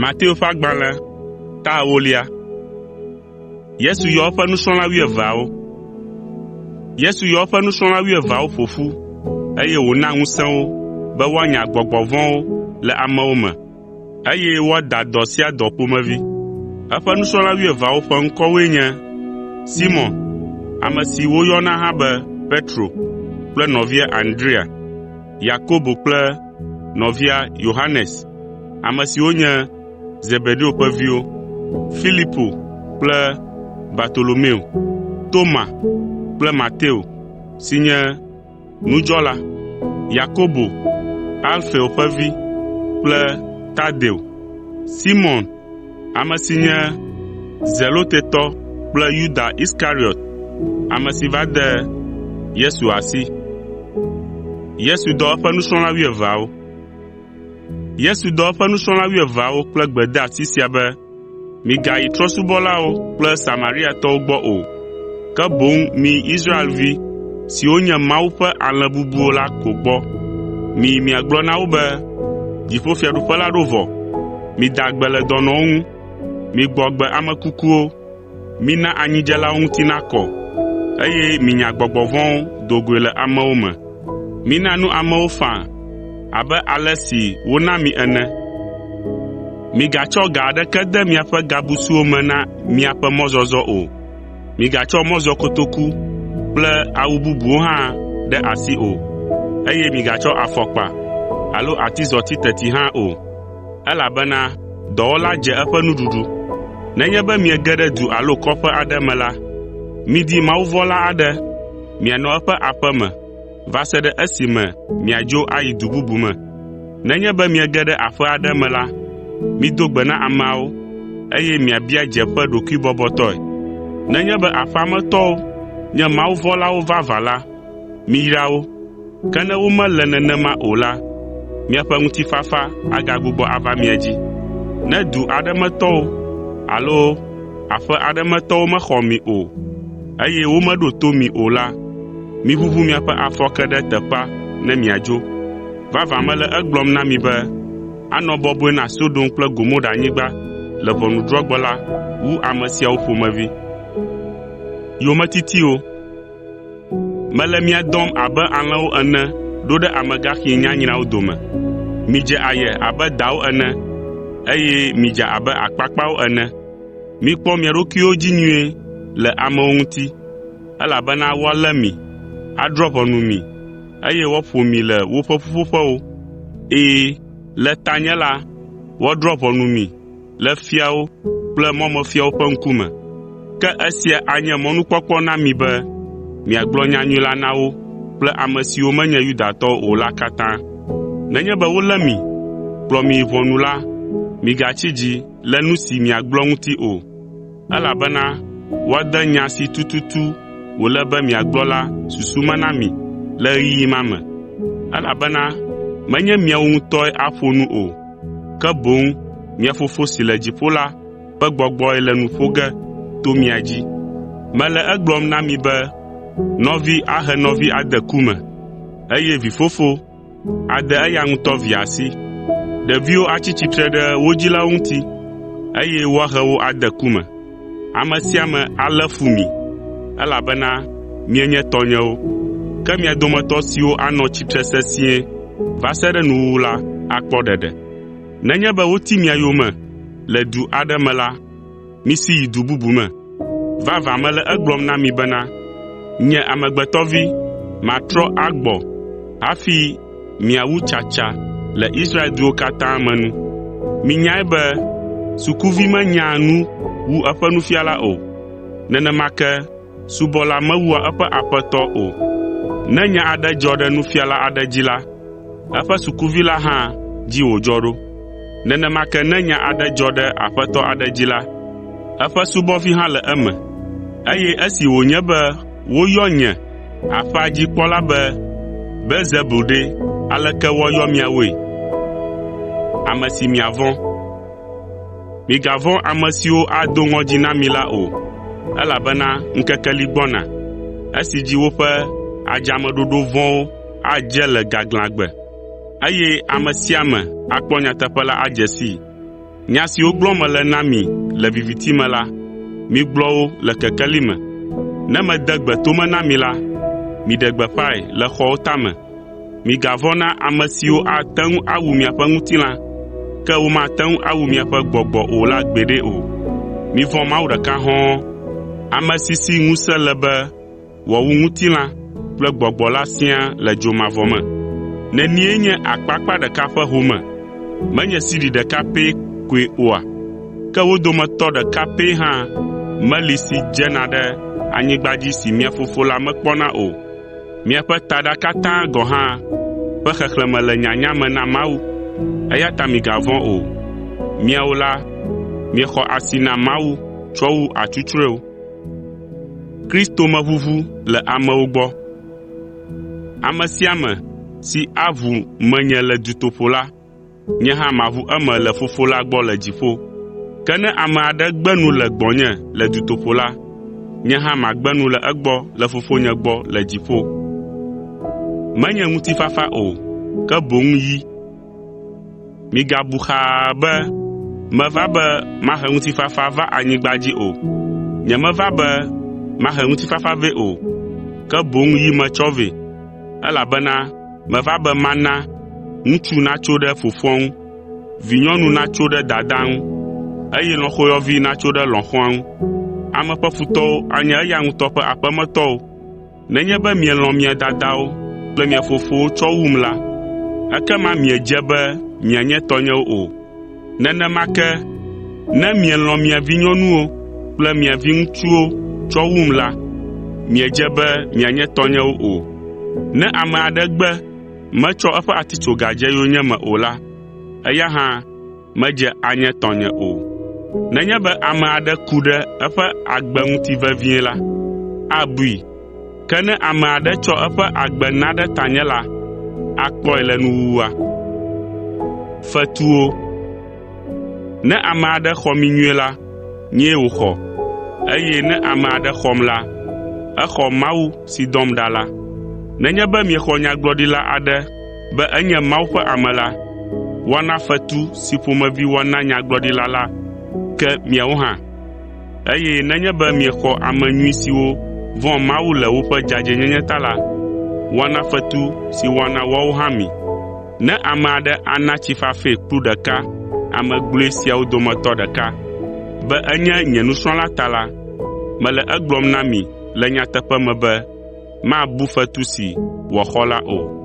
Mateo ƒe agbalẽ ta 10. Yesu yɔ eƒe nusrɔ̃la 12. Yesu yɔ eƒe nusrɔ̃la 12 ƒo ƒu, eye wòna ŋusẽ wo be woanya gbɔgbɔ vɔ̃wo le amewo me, eye woada dɔ sia dɔ ƒomevi. Eƒe nusrɔ̃la 12 ƒe ŋkɔwoe nye Simɔn, ame si woyɔna hã be Petro kple nɔvia Andrea, Yakobo kple nɔvia Yohanes, ame siwo nye Zebedeo ƒe viwo, Filipo kple Bartolomeo, Toma kple Mateo si nye nudzɔla, Yakobo, Alfeo ƒe vi kple Tadeo, Simon, ame si nye Zelotetɔ kple Yuda Iskariot, ame si va de Yesu asi. Yesu dɔ eƒe nusrɔ̃la 12. Yesu dɔ eƒe nusrɔ̃la 12 kple gbedeasi sia be, migayi trɔ̃subɔlawo kple Samariatɔwo gbɔ o, ke boŋ mi Israelvi siwo nye Mawu ƒe alẽ bubuwo la ko gbɔ. Miyi miagblɔ na wo be, dziƒofiaɖuƒe la ɖo vɔ. Mida gbe le dɔnɔwo ŋu, migbɔ agbe ame kukuwo, mina anyidzelawo ŋuti nakɔ, eye minya gbɔgbɔ vɔ̃wo do goe le amewo me. Mina nu amewo faa abe ale si wona mi ene. Migatsɔ ga aɖeke de miaƒe gabusuwo me na miaƒe mɔzɔzɔ o. Migatsɔ mɔzɔkotoku kple awu bubuwo hã ɖe asi o, eye migatsɔ afɔkpa alo atizɔti teti hã o, elabena dɔwɔla dze eƒe nuɖuɖu. Nenye be miege ɖe du alo kɔƒe aɖe me la, midi mawuvɔ̃la aɖe mianɔ eƒe aƒe me va se ɖe esime miadzo ayi du bubu me. Nenye be miege ɖe aƒe aɖe me la, mido gbe na ameawo, eye miabia dzeƒe ɖokuibɔbɔtɔe. Nenye be aƒea me tɔwo nye mawuvɔ̃lawo vavã la, miyra wo. Ke ne womele nenema o la, miaƒe ŋutifafa agagbugbɔ ava mia dzi. Ne du aɖe me tɔwo alo aƒe aɖe me tɔwo mexɔ mi o, eye womeɖo to mi o la, miʋuʋu miaƒe afɔke ɖe teƒea ne miadzo. Vavã mele egblɔm na mi be, anɔ bɔbɔe na Sodom kple Gomora nyigba le ʋɔnudrɔ̃gbe la wu ame siawo ƒomevi. Yometitiwo, mele mia dɔm abe alẽwo ene ɖo ɖe amegaxi nyanyrawo dome. Midze aye abe dawo ene, eye midze abe akpakpawo ene. Mikpɔ mia ɖokuiwo dzi nyuie le amewo ŋuti, elabena woalé mi, adrɔ̃ ʋɔnu mi, eye woaƒo mi le woƒe ƒuƒoƒewo. Le tanye la, woadrɔ̃ ʋɔnu mi le fiawo kple mɔmefiawo ƒe ŋkume. Ke esia anye mɔnukpɔkpɔ na mi be miagblɔ nyanyui la na wo kple ame siwo menye Yudatɔwo o la katã. Nenye be wolé mi, kplɔ mi yi ʋɔnu la, migatsi dzi le nu si miagblɔ ŋuti o, elabena woade nya si tututu wòle be miagblɔ la susu me na mi le ɣeyiɣi ma me. Elabena menye miawo ŋutɔe aƒo nu o, ke boŋ mia Fofo si le dziƒo la ƒe gbɔgbɔe le nu ƒo ge to mia dzi. Mele egblɔm na mi be nɔvi ahe nɔvi ade ku me, eye vifofo ade eya ŋutɔ via asi. Ɖeviwo atsi tsitre ɖe wo dzilawo ŋuti, eye woahe wo ade ku me. Ame sia ame alé fu mi, elabena mienye tɔnyewo. Ke mia dometɔ siwo anɔ tsitre sesĩe va se ɖe nuwuwu la akpɔ ɖeɖe. Nenye be woti mia yome le du aɖe me la, misi yi du bubu me. Vavã mele egblɔm na mi bena, nye Amegbetɔ Vi matrɔ agbɔ hafi miawu tsatsa le Israel duwo katã me nu. Minyae be sukuvi menyaa nu wu eƒe nufiala o, nenema ke subɔla mewua eƒe aƒetɔ o. Ne nya aɖe dzɔ ɖe nufiala aɖe dzi la, eƒe sukuvi la hã dzi wòdzɔ ɖo. Nenema ke ne nya aɖe dzɔ ɖe aƒetɔ aɖe dzi la, eƒe subɔvi hã le eme. Eye esi wònye be woyɔ nye aƒea dzi kpɔla be Belzebul ɖe, aleke woayɔ miawoe? Ame si miavɔ̃. Migavɔ̃ ame siwo ado ŋɔdzi na mi la o, elabena ŋkeke li gbɔna, esi dzi woƒe adzameɖoɖo vɔ̃wo adze le gaglãgbe, eye ame sia ame akpɔ nyateƒe la adze sii. Nya siwo gblɔm mele na mi le viviti me la, migblɔ wo le kekeli me. Ne mede gbe tome na mi la, miɖe gbeƒãe le xɔwo tame. Migavɔ̃ na ame siwo ate ŋu awu miaƒe ŋutilã, ke womate ŋu awu miaƒe gbɔgbɔ o la gbeɖe o. Mivɔ̃ Mawu ɖeka hɔ̃ɔ, ame si ŋusẽ le be wòawu ŋutilã kple gbɔgbɔ la siaa le dzomavɔ me. Nenie nye akpakpa ɖeka ƒe home, menye sidi ɖeka pɛ koe oa? Ke wo dometɔ ɖeka pɛ hã meli si dzena ɖe anyigba dzi si mia Fofo la mekpɔna o. Miaƒe taɖa katã gɔ̃ hã ƒe xexlẽme le nyanya me na Mawu, eya ta migavɔ̃ o. Miawo la, miexɔ asi na Mawu tsɔ wu atsutsrɔewo. Kristo meʋuʋu le amewo gbɔ. Ame sia ame si aʋu menye le dutoƒo la, nye hã maʋu eme le Fofo la gbɔ le dziƒo. Ke ne ame aɖe gbe nu le gbɔnye le dutoƒo la, nye hã magbe nu le egbɔ le Fofonye gbɔ le dziƒo. Menye ŋutifafa o, ke boŋ yi. Migabu xaa be meva be mahe ŋutifafa va anyigba dzi o. Nyemeva be mahe ŋutifafa vɛ o, ke boŋ yi metsɔ vɛ, elabena meva be mana ŋutsu natso ɖe fofoa ŋu, vinyɔnu natso ɖe dadaa ŋu, eye lɔ̃xoyɔvi natso ɖe lɔ̃xoa ŋu. Ame ƒe futɔwo anye eya ŋutɔ ƒe aƒemetɔwo. Nenye be mielɔ̃ mia dadawo kple mia fofowo tsɔ wum la, ekema miedze be mianye tɔnyewo o. Nenema ke, ne mielɔ̃ mia vinyɔnuwo kple mia viŋutsuwo tsɔ wum la, miedze be mianye tɔnyewo o. Ne ame aɖe gbe metsɔ eƒe atitsoga dze yonyeme o la, eya hã medze anye tɔnye o. Nenye be ame aɖe ku ɖe eƒe agbe ŋuti vevie la, abui. Ke ne ame aɖe tsɔ eƒe agbe na ɖe tanye la, akpɔe le nuwuwua. Fetuwo. Ne ame aɖe xɔ mi nyuie la, nyee wòxɔ, eye ne ame aɖe xɔm la, exɔ Mawu si dɔm ɖa la. Nenye be miexɔ nyagblɔɖila aɖe be enye Mawu ƒe ame la, woana fetu si ƒomevi woana nyagblɔɖila la ke miawo hã. Eye nenye be miexɔ ame nyui siwo vɔ̃ Mawu le woƒe dzadzɛnyenye ta la, woana fetu si woana woawo hã mi. Ne ame aɖe ana tsifafe kplu ɖeka ame gblɔe siawo dometɔ ɖeka be enye nye nusrɔ̃la ta la, mele egblɔm na mi le nyateƒe me be mabu fetu si wòaxɔ la o.